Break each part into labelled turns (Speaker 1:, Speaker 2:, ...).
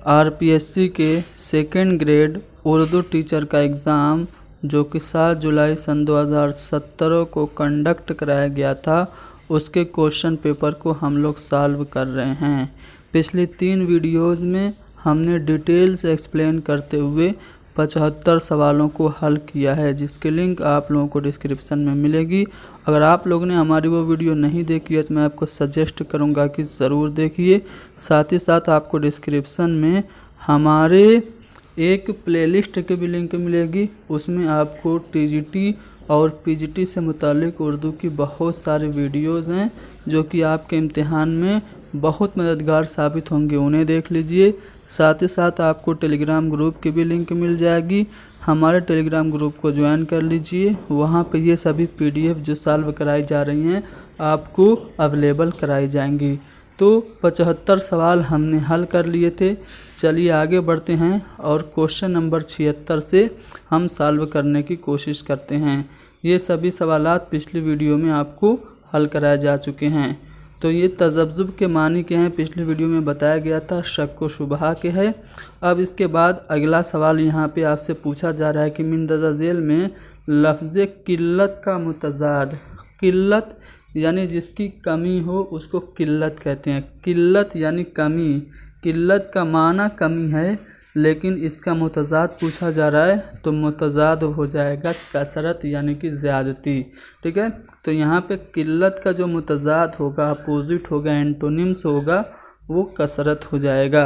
Speaker 1: RPSC के second grade Urdu teacher का exam जो कि 7 जुलाई सन 2017 को कंडक्ट कराया गया था, उसके क्वेश्चन पेपर को हम लोग सॉल्व कर रहे हैं। पिछली 3 वीडियोज़ में हमने डिटेल से एक्सप्लेन करते हुए 75 सवालों को हल किया है, जिसकी लिंक आप लोगों को डिस्क्रिप्शन में मिलेगी। अगर आप लोगों ने हमारी वो वीडियो नहीं देखी है तो मैं आपको सजेस्ट करूंगा कि ज़रूर देखिए। साथ ही साथ आपको डिस्क्रिप्शन में हमारे एक प्लेलिस्ट की भी लिंक मिलेगी, उसमें आपको टीजीटी और पीजीटी से मुतालिक उर्दू की बहुत सारी वीडियोज़ हैं जो कि आपके इम्तिहान में बहुत मददगार साबित होंगे, उन्हें देख लीजिए। साथ ही साथ आपको टेलीग्राम ग्रुप की भी लिंक मिल जाएगी, हमारे टेलीग्राम ग्रुप को ज्वाइन कर लीजिए। वहाँ पे ये सभी पीडीएफ जो सॉल्व कराई जा रही हैं आपको अवेलेबल कराई जाएंगी। तो 75 सवाल हमने हल कर लिए थे। चलिए आगे बढ़ते हैं और क्वेश्चन नंबर 76 से हम सॉल्व करने की कोशिश करते हैं। ये सभी सवालात पिछली वीडियो में आपको हल कराए जा चुके हैं। तो ये तज़ब्ज़ुब के मानी के हैं, पिछली वीडियो में बताया गया था, शक व शुबहा के है। अब इसके बाद अगला सवाल यहाँ पे आपसे पूछा जा रहा है कि मिंदरजा झेल में लफ्ज़ किल्लत का मुतज़ाद, किल्लत यानी जिसकी कमी हो उसको किल्लत कहते हैं। किल्लत यानी कमी, किल्लत का माना कमी है, लेकिन इसका मुतज़ाद पूछा जा रहा है तो मुतज़ाद हो जाएगा कसरत यानी कि ज़्यादती। ठीक है, तो यहाँ पे किल्लत का जो मुतज़ाद होगा, अपोजिट होगा, एंटोनिम्स होगा, वो कसरत हो जाएगा।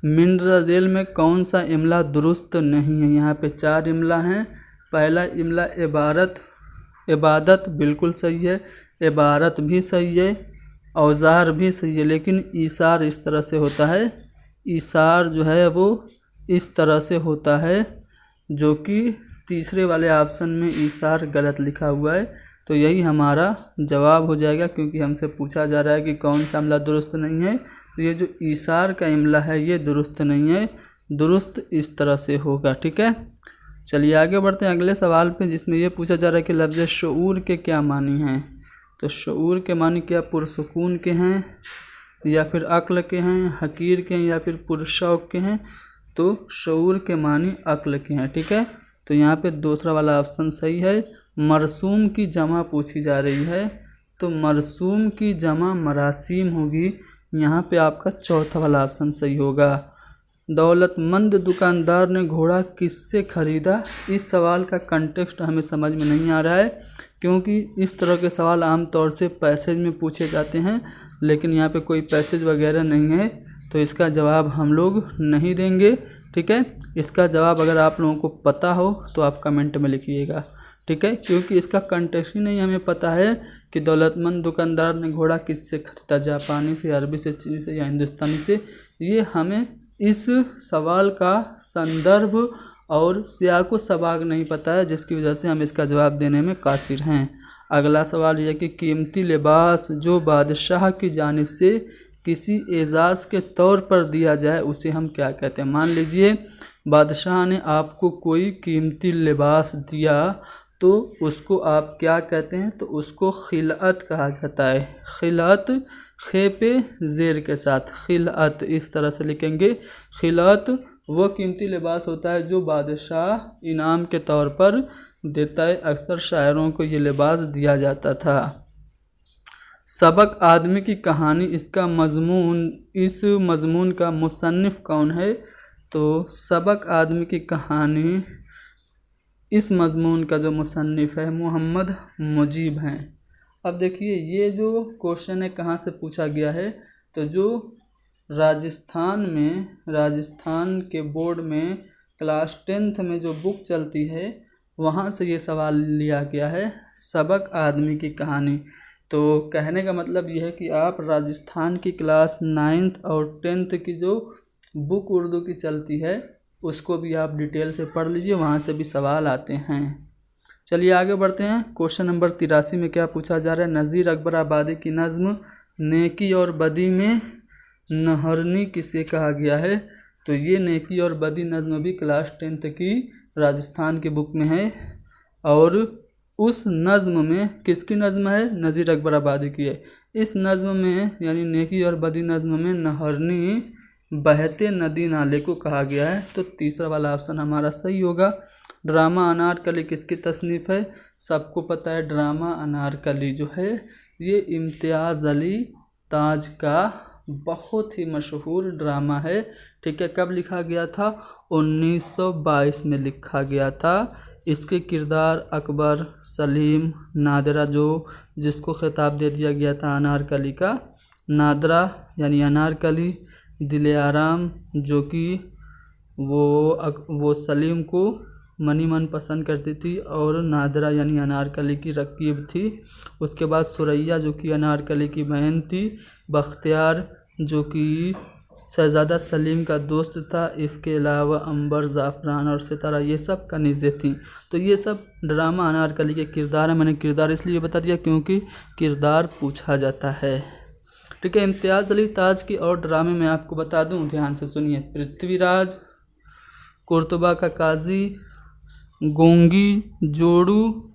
Speaker 1: मिंदरजा झेल में कौन सा इमला दुरुस्त नहीं है? यहाँ पे 4 इमला हैं। पहला इमला इबारत, इबादत बिल्कुल सही है, इबारत भी सही है, औज़ार भी सही है, लेकिन ईसार इस तरह से होता है, ईसार जो है वो इस तरह से होता है, जो कि तीसरे वाले ऑप्शन में ईसार गलत लिखा हुआ है। तो यही हमारा जवाब हो जाएगा, क्योंकि हमसे पूछा जा रहा है कि कौन सा इमला दुरुस्त नहीं है। तो ये जो ईसार का इमला है ये दुरुस्त नहीं है, दुरुस्त इस तरह से होगा। ठीक है, चलिए आगे बढ़ते हैं अगले सवाल पे, जिसमें ये पूछा जा रहा है कि लफ्ज़ शऊर के क्या मानी हैं। तो शऊर के मानी क्या पुरसुकून के हैं, या फिर अक्ल के हैं, हकीर के हैं, या फिर पुरशौक के हैं? तो शऊर के मानी अक्ल के हैं। ठीक है, तो यहाँ पे दूसरा वाला ऑप्शन सही है। मरसूम की जमा पूछी जा रही है, तो मरसूम की जमा मरासीम होगी, यहाँ पे आपका चौथा वाला ऑप्शन सही होगा। दौलतमंद दुकानदार ने घोड़ा किससे खरीदा? इस सवाल का कंटेक्स्ट हमें समझ में नहीं आ रहा है, क्योंकि इस तरह के सवाल आमतौर से पैसेज में पूछे जाते हैं, लेकिन यहाँ पे कोई पैसेज वगैरह नहीं है, तो इसका जवाब हम लोग नहीं देंगे। ठीक है, इसका जवाब अगर आप लोगों को पता हो तो आप कमेंट में लिखिएगा। ठीक है, क्योंकि इसका कंटेक्स्ट ही नहीं हमें पता है कि दौलतमंद दुकानदार ने घोड़ा किससे खरीदा, जापानी से, अरबी से, चीनी से या हिंदुस्तानी से। ये हमें इस सवाल का संदर्भ और सियाको सबाक नहीं पता है, जिसकी वजह से हम इसका जवाब देने में कासिर हैं। अगला सवाल यह कि कीमती लिबास जो बादशाह की जानिब से किसी एजाज़ के तौर पर दिया जाए उसे हम क्या कहते हैं? मान लीजिए बादशाह ने आपको कोई कीमती लिबास दिया तो उसको आप क्या कहते हैं? तो उसको खिलअत कहा जाता है। खिलअत, खे पे ज़ेर के साथ, खिलअत इस तरह से लिखेंगे। खिलअत वो कीमती लिबास होता है जो बादशाह इनाम के तौर पर देता है। अक्सर शायरों को ये लिबास दिया जाता था। सबक आदमी की कहानी, इसका मजमून, इस मजमून का मुसन्निफ कौन है? तो सबक आदमी की कहानी, इस मजमून का जो मुसन्निफ है मोहम्मद मुजीब हैं। अब देखिए ये जो क्वेश्चन है कहाँ से पूछा गया है? तो जो राजस्थान में, राजस्थान के बोर्ड में क्लास 10th में जो बुक चलती है वहाँ से ये सवाल लिया गया है, सबक आदमी की कहानी। तो कहने का मतलब ये है कि आप राजस्थान की क्लास 9th और 10th की जो बुक उर्दू की चलती है उसको भी आप डिटेल से पढ़ लीजिए, वहाँ से भी सवाल आते हैं। चलिए आगे बढ़ते हैं। क्वेश्चन नंबर 83 में क्या पूछा जा रहा है? नज़ीर अकबर आबादी की नज़्म नेकी और बदी में नहरनी किसे कहा गया है? तो ये नेकी और बदी नज़्म भी क्लास 10th की राजस्थान की बुक में है, और उस नज़्म में किसकी नज़्म है? नज़ीर अकबर आबादी की है। इस नज़्म में यानी नेकी और बदी नज़्म में नहरनी बहते नदी नाले को कहा गया है? तो तीसरा वाला ऑप्शन हमारा सही होगा। ड्रामा अनारकली किसकी तसनीफ़ है? सबको पता है ड्रामा अनारकली जो है ये इम्तियाज़ अली ताज का बहुत ही मशहूर ड्रामा है। ठीक है, कब लिखा गया था? 1922 में लिखा गया था। इसके किरदार अकबर, सलीम, नादिरा जो जिसको खिताब दे दिया गया था अनारकली का, नादिरा यानी अनारकली, दिल आराम जो कि वो सलीम को मनी मन पसंद करती थी और नादिरा यानी अनारकली की रकीब थी। उसके बाद सुरैया जो कि अनारकली की बहन थी, बख्तियार जो कि शहज़ादा सलीम का दोस्त था, इसके अलावा अंबर, ज़ाफ़रान और सितारा ये सब कनीज़ें थीं। तो ये सब ड्रामा अनारकली के किरदार हैं। मैंने किरदार इसलिए बता दिया क्योंकि किरदार पूछा जाता है। ठीक है, इम्तियाज़ अली ताज की और ड्रामे में आपको बता दूं, ध्यान से सुनिए। पृथ्वीराज, कुर्तुबा का काजी, गोंगी, जोड़ू,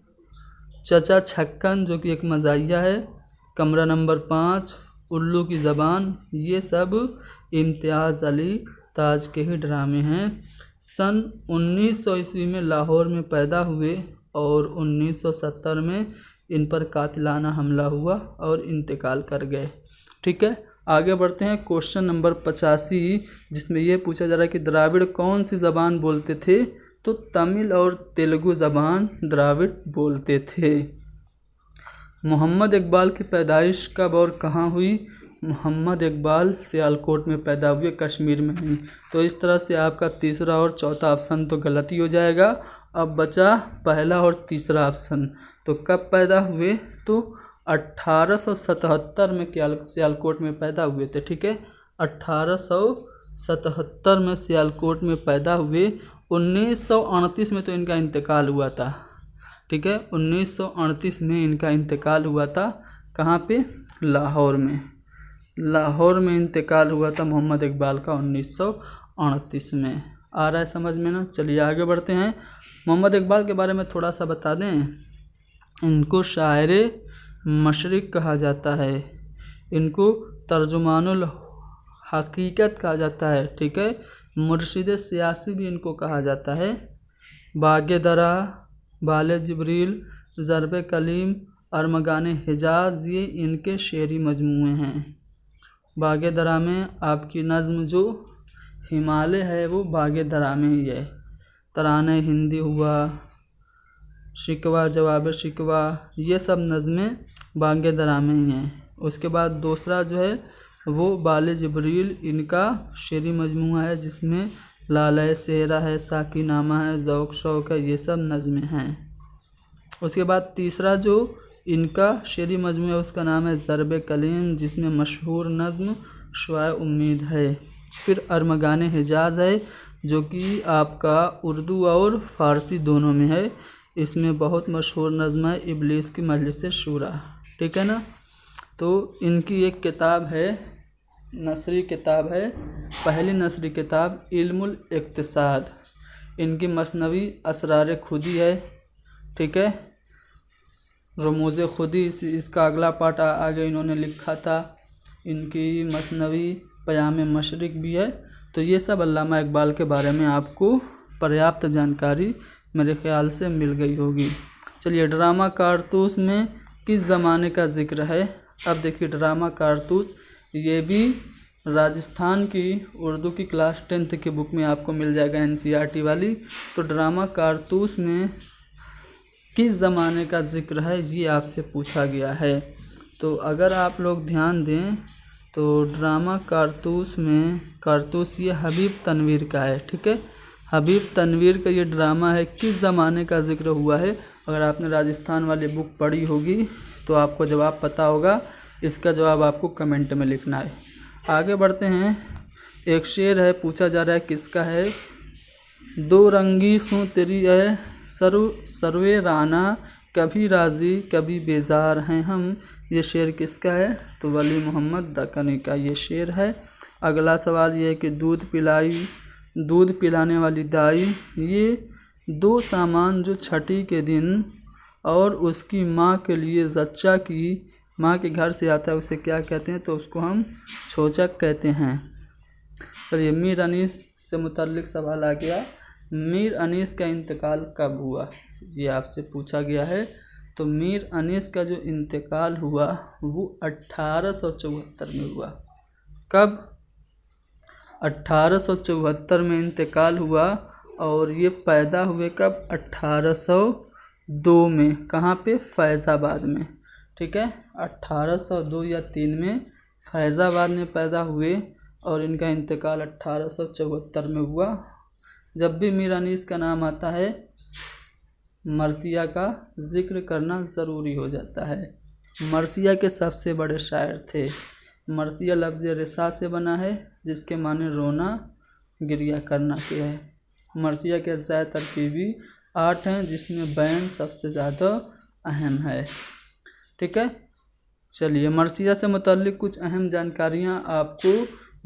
Speaker 1: चचा छक्कन जो कि एक मज़ाहिया है, कमरा नंबर 5, उल्लू की ज़बान, ये सब इम्तियाज़ अली ताज के ही ड्रामे हैं। सन 1900 ईस्वी में लाहौर में पैदा हुए और 1970 में इन पर कातिलाना हमला हुआ और इंतकाल कर गए। ठीक है, आगे बढ़ते हैं। क्वेश्चन नंबर 85 जिसमें ये पूछा जा रहा है कि द्राविड़ कौन सी ज़बान बोलते थे? तो तमिल और तेलुगु ज़बान द्राविड़ बोलते थे। मोहम्मद इकबाल की पैदाइश कब और कहाँ हुई? मोहम्मद इकबाल सियालकोट में पैदा हुए, कश्मीर में नहीं। तो इस तरह से आपका तीसरा और चौथा ऑप्शन तो गलत ही हो जाएगा। अब बचा पहला और तीसरा ऑप्शन। तो कब पैदा हुए? तो 1877 में सियालकोट में पैदा हुए थे। ठीक है, 1877 में सियालकोट में पैदा हुए। 1938 में तो इनका इंतकाल हुआ था। ठीक है, 1938 में इनका इंतकाल हुआ था। कहाँ पे? लाहौर में। लाहौर में इंतकाल हुआ था मोहम्मद इकबाल का 1938 में। आ रहा है समझ में ना? चलिए आगे बढ़ते हैं। मोहम्मद इकबाल के बारे में थोड़ा सा बता दें। इनको शायरे मशरिक़ कहा जाता है, इनको तर्जुमानुल हकीकत कहा जाता है। ठीक है, मुर्शिद सियासी भी इनको कहा जाता है। बागे दरा, बाले जिब्रील, ज़रबे कलीम, अरमगाने हिजाज ये इनके शेरी मजमूए हैं। बागे दरा में आपकी नज़्म जो हिमालय है वो बागे दरा में ही है। तराने हिंदी हुआ, शिकवा जवाब शिकवा, ये सब नज़में बागे दरा में ही हैं। उसके बाद दूसरा जो है वो बाले जिब्रील, इनका शेरी मजमूआ है जिसमें लालय सेहरा है, साकी नामा है, ज़ौक़ शौक़ है, ये सब नज़में हैं। उसके बाद तीसरा जो इनका शेरी मजमू है उसका नाम है ज़रबे कलीम, जिसमें मशहूर नज़्म शुआए उम्मीद है। फिर अरमगाने हिजाज़ है जो कि आपका उर्दू और फ़ारसी दोनों में है। इसमें बहुत मशहूर नज़्म है इब्लीस की मजलिस शूरा। ठीक है ना? तो इनकी एक किताब है, नसरी किताब है, पहली नसरी किताब इल्मुल इक्तिसाद। इनकी मसनवी असरार खुदी है। ठीक है, रमूज़ खुदी इसका अगला पार्ट आगे इन्होंने लिखा था। इनकी मसनवी पयाम मशरिक भी है। तो ये सब अल्लामा इकबाल के बारे में आपको पर्याप्त जानकारी मेरे ख़्याल से मिल गई होगी। चलिए, ड्रामा कारतूस में किस ज़माने का ज़िक्र है? अब देखिए, ड्रामा कारतूस ये भी राजस्थान की उर्दू की क्लास 10th की बुक में आपको मिल जाएगा, NCERT वाली। तो ड्रामा कारतूस में किस ज़माने का ज़िक्र है ये आपसे पूछा गया है। तो अगर आप लोग ध्यान दें तो ड्रामा कारतूस में कारतूस ये हबीब तनवीर का है। ठीक है, हबीब तनवीर का ये ड्रामा है। किस ज़माने का ज़िक्र हुआ है? अगर आपने राजस्थान वाली बुक पढ़ी होगी तो आपको जवाब पता होगा। इसका जवाब आपको कमेंट में लिखना है। आगे बढ़ते हैं। एक शेर है, पूछा जा रहा है किसका है। दो रंगी सूं तेरी है सरवे राना, कभी राज़ी कभी बेजार हैं हम। ये शेर किसका है? तो वली मोहम्मद दक्कनी का ये शेर है। अगला सवाल ये है कि दूध पिलाने वाली दाई, ये दो सामान जो छठी के दिन और उसकी माँ के लिए जच्चा की माँ के घर से आता है उसे क्या कहते हैं? तो उसको हम छोचक कहते हैं। चलिए, मीर अनीस से मुतल्लिक सवाल आ गया। मीर अनीस का इंतकाल कब हुआ, ये आपसे पूछा गया है। तो मीर अनीस का जो इंतकाल हुआ वो 1874 में हुआ। कब? 1874 में इंतकाल हुआ। और ये पैदा हुए कब? 1802 में। कहाँ पे? फैज़ाबाद में। ठीक है, 1802 या 3 में फैज़ाबाद में पैदा हुए और इनका इंतकाल 1874 में हुआ। जब भी मीर अनीस का नाम आता है मरसिया का जिक्र करना ज़रूरी हो जाता है। मरसिया के सबसे बड़े शायर थे। मरसिया लफ्ज़ रिसा से बना है जिसके माने रोना गिरिया करना के है। मरसिया के अज़्ज़ाए तरकीबी 8 हैं जिसमें बैन सबसे ज़्यादा अहम है। ठीक है, चलिए, मरसिया से मुताल्लिक़ कुछ अहम जानकारियाँ आपको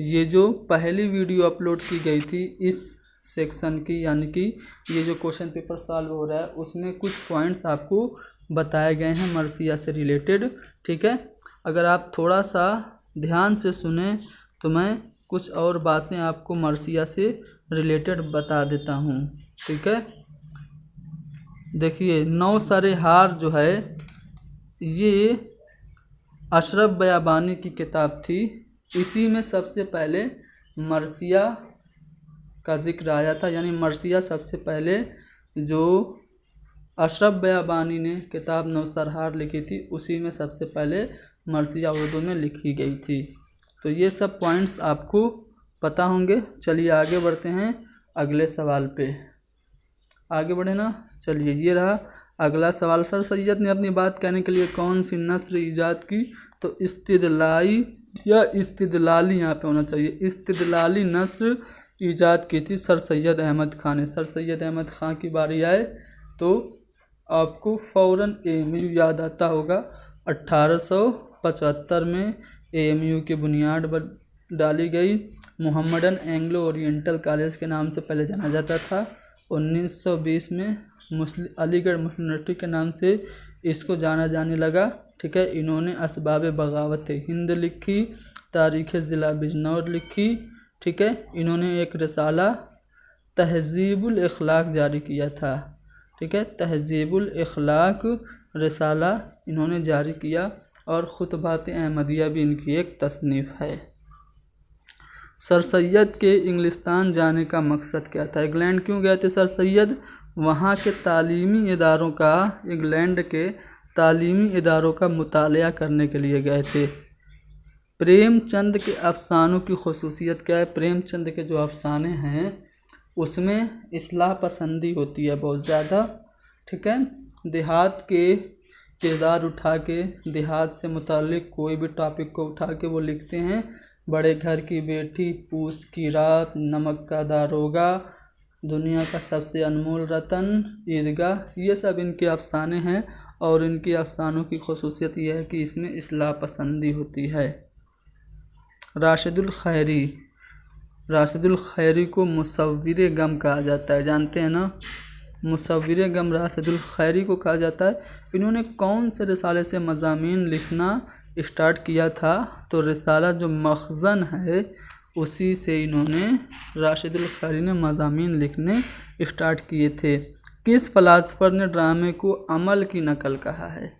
Speaker 1: ये जो पहली वीडियो अपलोड की गई थी इस सेक्शन की, यानी कि ये जो क्वेश्चन पेपर सॉल्व हो रहा है उसमें कुछ पॉइंट्स आपको बताए गए हैं मरसिया से रिलेटेड। ठीक है, अगर आप थोड़ा सा ध्यान से सुने तो मैं कुछ और बातें आपको मरसिया से रिलेटेड बता देता हूँ। ठीक है, देखिए, 9 सरे हार जो है ये अशरफ बयाबानी की किताब थी। इसी में सबसे पहले मरसिया का जिक्र आया था, यानी मरसिया सबसे पहले जो अशरफ बयाबानी ने किताब 9 सरहार लिखी थी उसी में सबसे पहले मरसिया उर्दू में लिखी गई थी। तो ये सब पॉइंट्स आपको पता होंगे। चलिए आगे बढ़ते हैं अगले सवाल पे। आगे बढ़े ना। चलिए, ये रहा अगला सवाल। सर सैयद ने अपनी बात कहने के लिए कौन सी नस्र ईजाद की? तो इस्तिदलाई या इस्तिदलाली यहाँ पे होना चाहिए। इस्तिदलाली नस्र ईजाद की थी सर सैयद अहमद ख़ान ने। सर सैयद अहमद ख़ान की बारी आए तो आपको फ़ौरन AMU याद आता होगा। 1875 में AMU की बुनियाद डाली गई। मोहम्मडन एंग्लो ओरिएंटल कॉलेज के नाम से पहले जाना जाता था। 1920 में अलीगढ़ मुस्लिम यूनिवर्सिटी के नाम से इसको जाना जाने लगा। ठीक है, इन्होंने असबाब बगावत हिंद लिखी, तारीख़ ज़िला बिजनौर लिखी। ठीक है, इन्होंने एक रिसाला तहज़ीबुल इख़लाक़ जारी किया था। ठीक है, तहज़ीबुल इख़लाक़ रिसाला इन्होंने जारी किया। और ख़ुतबात अहमदिया भी इनकी एक तसनीफ़ है। सर सैयद के इंग्लिस्तान जाने का मकसद क्या था? इंग्लैंड क्यों गए थे सर सैयद? वहाँ के तालीमी इदारों का, इंग्लैंड के तालीमी इदारों का मुतालिया करने के लिए गए थे। प्रेमचंद के अफ़सानों की ख़ुसूसियत क्या है? प्रेमचंद के जो अफ़साने हैं उसमें इस्लाह पसंदी होती है बहुत ज़्यादा। ठीक है, देहात के किरदार उठा के, देहात से मुताल्लिक़ कोई भी टॉपिक को उठा के वो लिखते हैं। बड़े घर की बेटी, पूस की रात, नमक का दारोगा, दुनिया का सबसे अनमोल रतन, ईदगाह, ये सब इनके अफ़साने हैं। और इनके अफ़सानों की ख़ुसूसियत यह है कि इसमें इस्लाह पसंदी होती है। राशिदुल खैरी को मुसव्विर गम कहा जाता है, जानते हैं ना? मुसव्विर गम राशिदुल खैरी को कहा जाता है। इन्होंने कौन से रिसाले से मज़ामीन लिखना स्टार्ट किया था? तो रिसाला जो मखज़न है उसी से इन्होंने, राशिदुल खैरी ने मज़ामीन लिखने स्टार्ट किए थे। किस फ़िलासफ़र ने ड्रामे को अमल की नकल कहा है?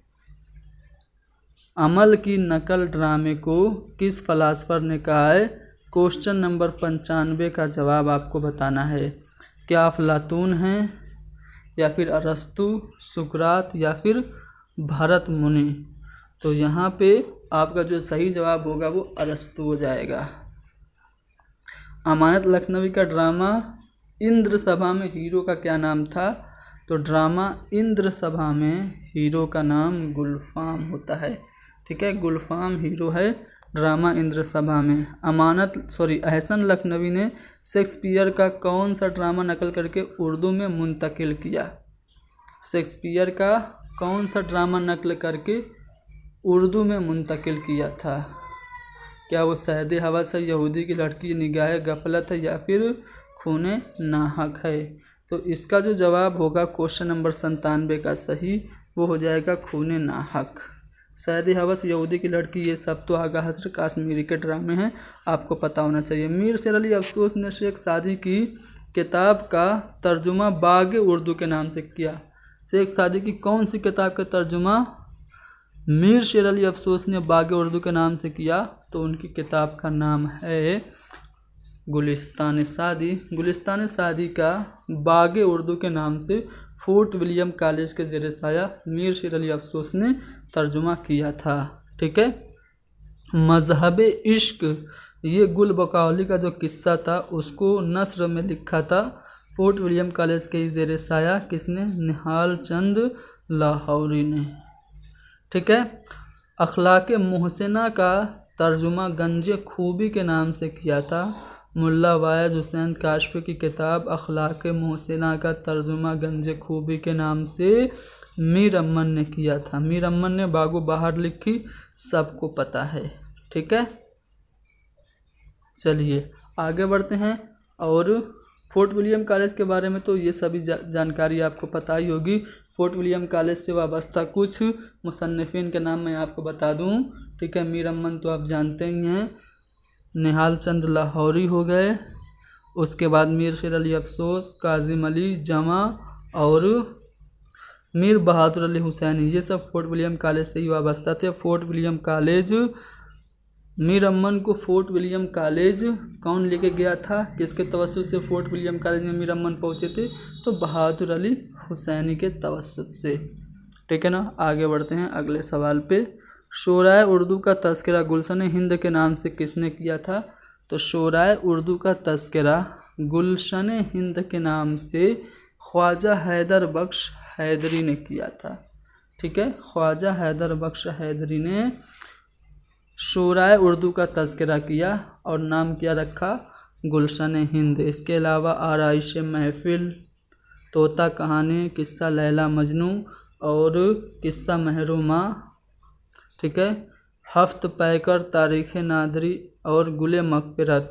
Speaker 1: अमल की नकल ड्रामे को किस फ़िलासफ़र ने कहा है? क्वेश्चन नंबर 95 का जवाब आपको बताना है। क्या अफलातून हैं, या फिर अरस्तु, सुकरात, या फिर भरत मुनि? तो यहाँ पे आपका जो सही जवाब होगा वो अरस्तु हो जाएगा। अमानत लखनवी का ड्रामा इंद्र सभा में हीरो का क्या नाम था? तो ड्रामा इंद्र सभा में हीरो का नाम गुलफाम होता है। ठीक है, गुलफाम हीरो है ड्रामा इंद्र सभा में। एहसन लखनवी ने शेक्सपियर का कौन सा ड्रामा नकल करके उर्दू में मुंतकिल किया? शेक्सपियर का कौन सा ड्रामा नकल करके उर्दू में मुंतकिल किया था? क्या वो शहद हवस है, यहूदी की लड़की, निगाह गफलत है, या फिर खूने नाहक है? तो इसका जो जवाब होगा क्वेश्चन नंबर 97 का सही, वो हो जाएगा खूने नाहक। सैदी हवस, यहूदी की लड़की, ये सब तो आगा हसर काश्मीरी के ड्रामे हैं, आपको पता होना चाहिए। मीर शेर अली अफसोस ने शेख सादी की किताब का तर्जुमा बाग उर्दू के नाम से किया। शेख सादी की कौन सी किताब का तर्जुमा मीर शेर अली अफसोस ने बाग उर्दू के नाम से किया? तो उनकी किताब का नाम है गुलिस्तान सादी। गुलिस्तान सादी का बाग उर्दू के नाम से फोर्ट विलियम कॉलेज के ज़ेर साया मीर शेर अली अफसोस ने तर्जुमा किया था। ठीक है। मजहब इश्क, ये गुल बकौली का जो किस्सा था उसको नस्र में लिखा था फोर्ट विलियम कॉलेज के ज़ेर साया किसने? निहाल चंद लाहौरी ने। ठीक है। अखलाक मुहसिना का तर्जुमा गंज खूबी के नाम से किया था। मुल्ला वायद हुसैन काशफी की किताब अखलाक मुहसिना का तर्जुमा गंज खूबी के नाम से मीर अमन ने किया था। मीर अमन ने बागो बहार लिखी, सबको पता है। ठीक है। चलिए आगे बढ़ते हैं। और फोर्ट विलियम कॉलेज के बारे में तो ये सभी जानकारी आपको पता ही होगी। फोर्ट विलियम कॉलेज से वाबस्ता कुछ मुसन्निफिन के नाम मैं आपको बता दूं। ठीक है। मीर अमन तो आप जानते ही हैं, निहाल चंद लाहौरी हो गए, उसके बाद मीर शेर अली अफसोस, काजिम अली जमा और मीर बहादुर अली हुसैनी, ये सब फोर्ट विलियम कॉलेज से ही वाबस्ता थे। फोर्ट विलियम कॉलेज, मीर अमन को फोर्ट विलियम कॉलेज कौन लेके गया था? किसके तवस्सुत से फोर्ट विलियम कॉलेज में मीर अमन पहुँचे थे? तो बहादुर अली हुसैनी के तवस्सुत से। ठीक है ना। आगे बढ़ते हैं अगले सवाल पे। शोराए उर्दू का तज़किरा गुलशन हिंद के नाम से किसने किया था? तो शोराए उर्दू का तज़किरा गुलशन हिंद के नाम से ख्वाजा हैदर बख्श हैदरी ने किया था। ठीक है। ख्वाजा हैदर बख्श हैदरी ने शोराए उर्दू का तज़किरा किया और नाम क्या रखा? गुलशन हिंद। इसके अलावा आराइश महफिल, तोता कहानी, किस्सा लैला मजनू और किस्सा महरूमा। ठीक है। हफ्त पैकर, तारीख़ नादरी और गुले मग़फ़िरत,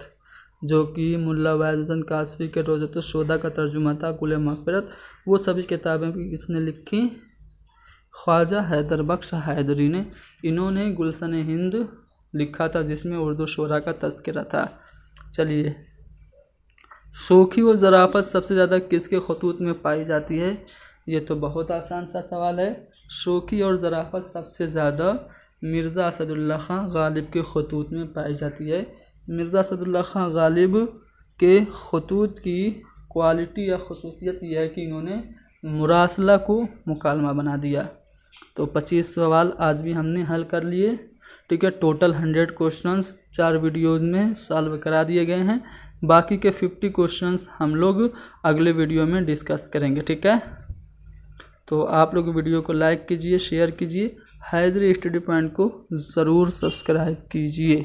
Speaker 1: जो कि मुल्ला वाहिद हुसैन काशफी के रोज़त शोदा का तर्जुमा था, गुले मग़फ़िरत, वो सभी किताबें भी किसने लिखी? ख्वाजा हैदर बख्श हैदरी ने। इन्होंने गुलशन हिंद लिखा था जिसमें उर्दू शोरा का तज़किरा था। चलिए, शोखी व ज़राफ़त सबसे ज़्यादा किसके खतूत में पाई जाती है? ये तो बहुत आसान सा सवाल है। शोखी और ज़राफ़त सबसे ज़्यादा मिर्ज़ा असदुल्ला ख़ान गालिब के खतूत में पाई जाती है। मिर्ज़ा असदुल्ला ख़ान गालिब के खतूत की क्वालिटी या खसूसियत यह है कि इन्होंने मुरासला को मुकालमा बना दिया। तो 25 सवाल आज भी हमने हल कर लिए। ठीक है। टोटल 100 क्वेश्चंस 4 वीडियोज़ में सॉल्व करा दिए गए हैं। बाकी के 50 क्वेश्चंस हम लोग अगले वीडियो में डिस्कस करेंगे। ठीक है। तो आप लोग वीडियो को लाइक कीजिए, शेयर कीजिए, हैदरी स्टडी पॉइंट को ज़रूर सब्सक्राइब कीजिए।